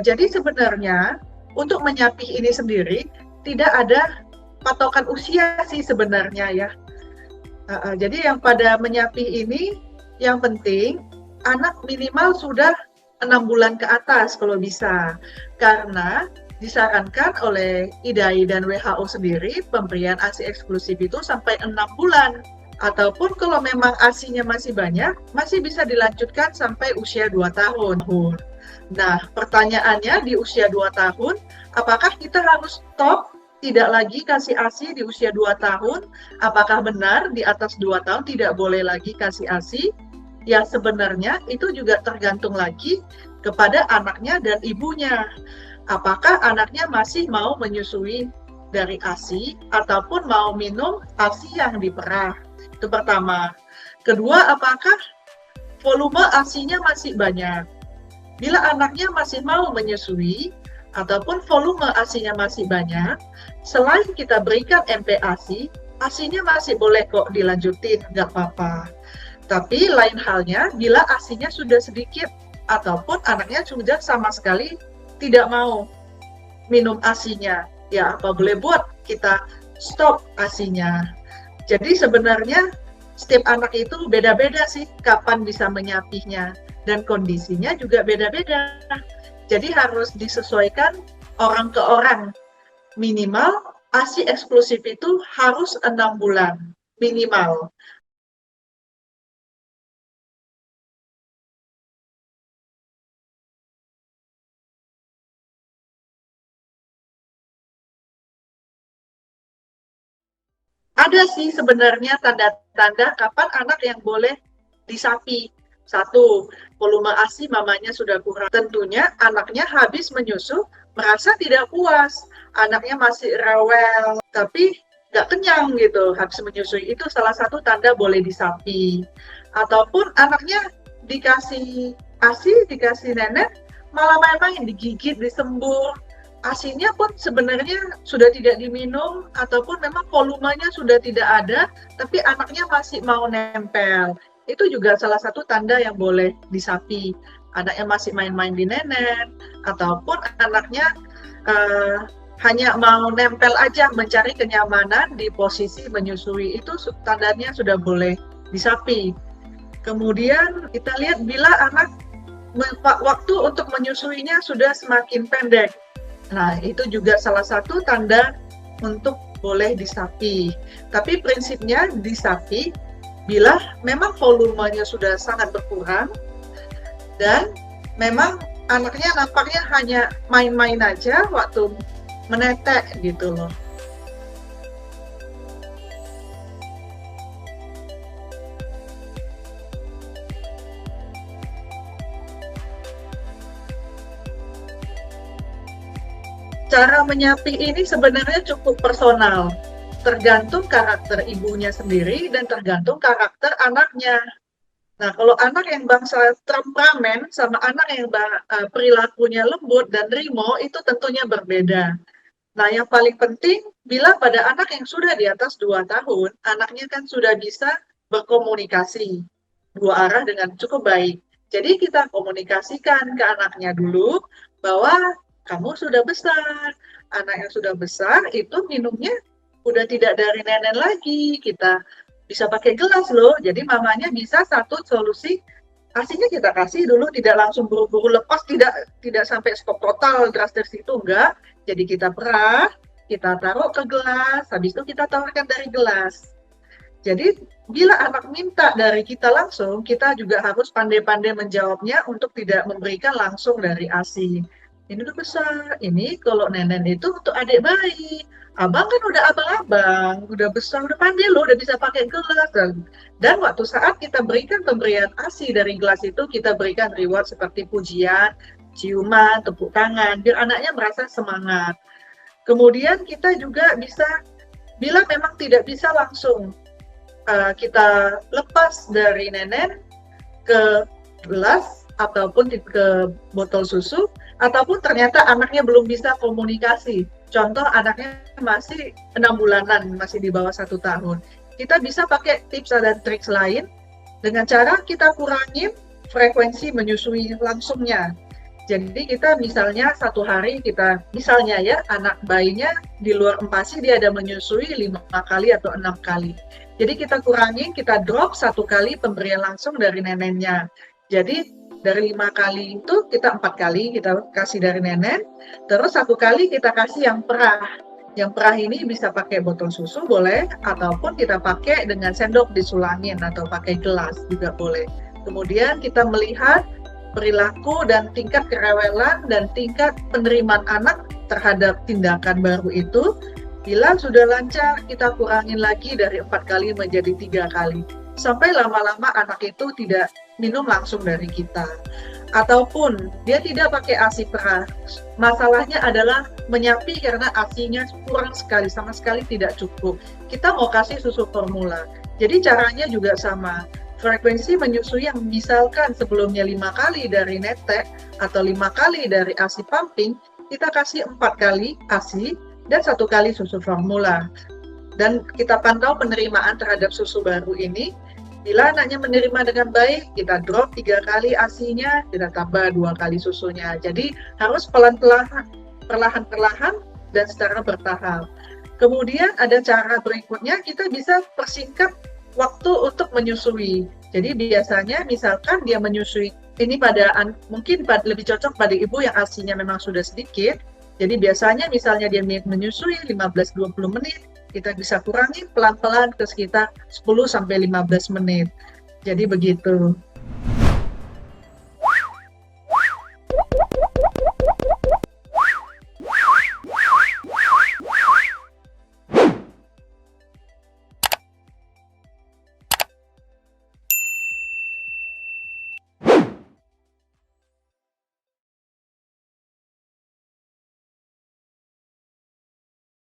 Jadi sebenarnya untuk menyapih ini sendiri tidak ada patokan usia sih sebenarnya ya. Jadi yang pada menyapih ini yang penting anak minimal sudah 6 bulan ke atas kalau bisa. Karena disarankan oleh IDAI dan WHO sendiri pemberian ASI eksklusif itu sampai 6 bulan. Ataupun kalau memang ASINya masih banyak, masih bisa dilanjutkan sampai usia 2 tahun. Nah, pertanyaannya di usia 2 tahun, apakah kita harus stop tidak lagi kasih ASI di usia 2 tahun? Apakah benar di atas 2 tahun tidak boleh lagi kasih ASI? Ya sebenarnya itu juga tergantung lagi kepada anaknya dan ibunya. Apakah anaknya masih mau menyusui dari ASI ataupun mau minum ASI yang diperah? Itu pertama. Kedua, apakah volume ASINya masih banyak? Bila anaknya masih mau menyusui ataupun volume ASINya masih banyak, selain kita berikan MPASI, ASINya masih boleh kok dilanjutin, nggak apa-apa. Tapi lain halnya bila ASINya sudah sedikit ataupun anaknya sudah sama sekali tidak mau minum ASINya. Ya, apa boleh buat kita stop ASINya. Jadi sebenarnya setiap anak itu beda-beda sih kapan bisa menyapihnya dan kondisinya juga beda-beda. Jadi harus disesuaikan orang ke orang. Minimal ASI eksklusif itu harus 6 bulan minimal. Ada sih sebenarnya tanda-tanda kapan anak yang boleh disapi. Satu, volume ASI mamanya sudah kurang. Tentunya anaknya habis menyusu merasa tidak puas. Anaknya masih rewel, tapi nggak kenyang gitu. Habis menyusui itu salah satu tanda boleh disapi. Ataupun anaknya dikasih ASI, dikasih nenek, malah main-main, digigit, disembur. ASINya pun sebenarnya sudah tidak diminum ataupun memang volumenya sudah tidak ada, tapi anaknya masih mau nempel. Itu juga salah satu tanda yang boleh disapi. Anaknya masih main-main di nenek, ataupun anaknya hanya mau nempel aja, mencari kenyamanan di posisi menyusui. Itu tandanya sudah boleh disapi. Kemudian kita lihat bila anak waktu untuk menyusuinya sudah semakin pendek. Nah, itu juga salah satu tanda untuk boleh disapi. Tapi prinsipnya disapi bila memang volumenya sudah sangat berkurang dan memang anaknya nampaknya hanya main-main aja waktu menetek gitu loh. Cara menyapih ini sebenarnya cukup personal, tergantung karakter ibunya sendiri dan tergantung karakter anaknya. Nah, kalau anak yang bangsa temperamen sama anak yang perilakunya lembut dan rimo itu tentunya berbeda. Nah, yang paling penting bila pada anak yang sudah di atas 2 tahun, anaknya kan sudah bisa berkomunikasi dua arah dengan cukup baik. Jadi kita komunikasikan ke anaknya dulu bahwa kamu sudah besar. Anak yang sudah besar itu minumnya udah tidak dari nenek lagi. Kita bisa pakai gelas loh. Jadi mamanya bisa satu solusi ASINya kita kasih dulu, tidak langsung buru-buru lepas, tidak sampai stop total drastis itu enggak. Jadi kita perah, kita taruh ke gelas, habis itu kita tawarkan dari gelas. Jadi bila anak minta dari kita langsung, kita juga harus pandai-pandai menjawabnya untuk tidak memberikan langsung dari ASI. Ini udah besar, ini kalau nenek itu untuk adik bayi. Abang kan udah abang-abang, udah besar, udah pandai loh, udah bisa pakai gelas. Dan waktu saat kita berikan pemberian ASI dari gelas itu, kita berikan reward seperti pujian, ciuman, tepuk tangan, biar anaknya merasa semangat. Kemudian kita juga bisa, bila memang tidak bisa langsung kita lepas dari nenek ke gelas ataupun ke botol susu, ataupun ternyata anaknya belum bisa komunikasi. Contoh anaknya masih 6 bulanan, masih di bawah 1 tahun. Kita bisa pakai tips dan trik lain dengan cara kita kurangin frekuensi menyusui langsungnya. Jadi kita misalnya satu hari misalnya ya, anak bayinya di luar empasi dia ada menyusui 5 kali atau 6 kali. Jadi kita kurangi, kita drop 1 kali pemberian langsung dari neneknya. Jadi dari 5 kali itu kita 4 kali kita kasih dari nenek, terus 1 kali kita kasih yang perah. Yang perah ini bisa pakai botol susu boleh, ataupun kita pakai dengan sendok disulangin atau pakai gelas juga boleh. Kemudian kita melihat perilaku dan tingkat kerewelan dan tingkat penerimaan anak terhadap tindakan baru itu. Bila sudah lancar, kita kurangin lagi dari 4 kali menjadi 3 kali. Sampai lama-lama anak itu tidak minum langsung dari kita. Ataupun dia tidak pakai ASI perah. Masalahnya adalah menyapi karena ASINya kurang sekali, sama sekali tidak cukup. Kita mau kasih susu formula. Jadi caranya juga sama. Frekuensi menyusui yang misalkan sebelumnya 5 kali dari netek atau 5 kali dari ASI pumping, kita kasih 4 kali ASI dan 1 kali susu formula. Dan kita pantau penerimaan terhadap susu baru ini. Bila anaknya menerima dengan baik, kita drop 3 kali ASI-nya, kita tambah 2 kali susunya. Jadi harus pelan-pelan, perlahan-perlahan dan secara bertahap. Kemudian ada cara berikutnya, kita bisa persingkat waktu untuk menyusui. Jadi biasanya misalkan dia menyusui ini mungkin lebih cocok pada ibu yang ASI-nya memang sudah sedikit. Jadi biasanya misalnya dia menyusui 15-20 menit, kita bisa kurangi pelan-pelan ke sekitar 10-15 menit. Jadi begitu.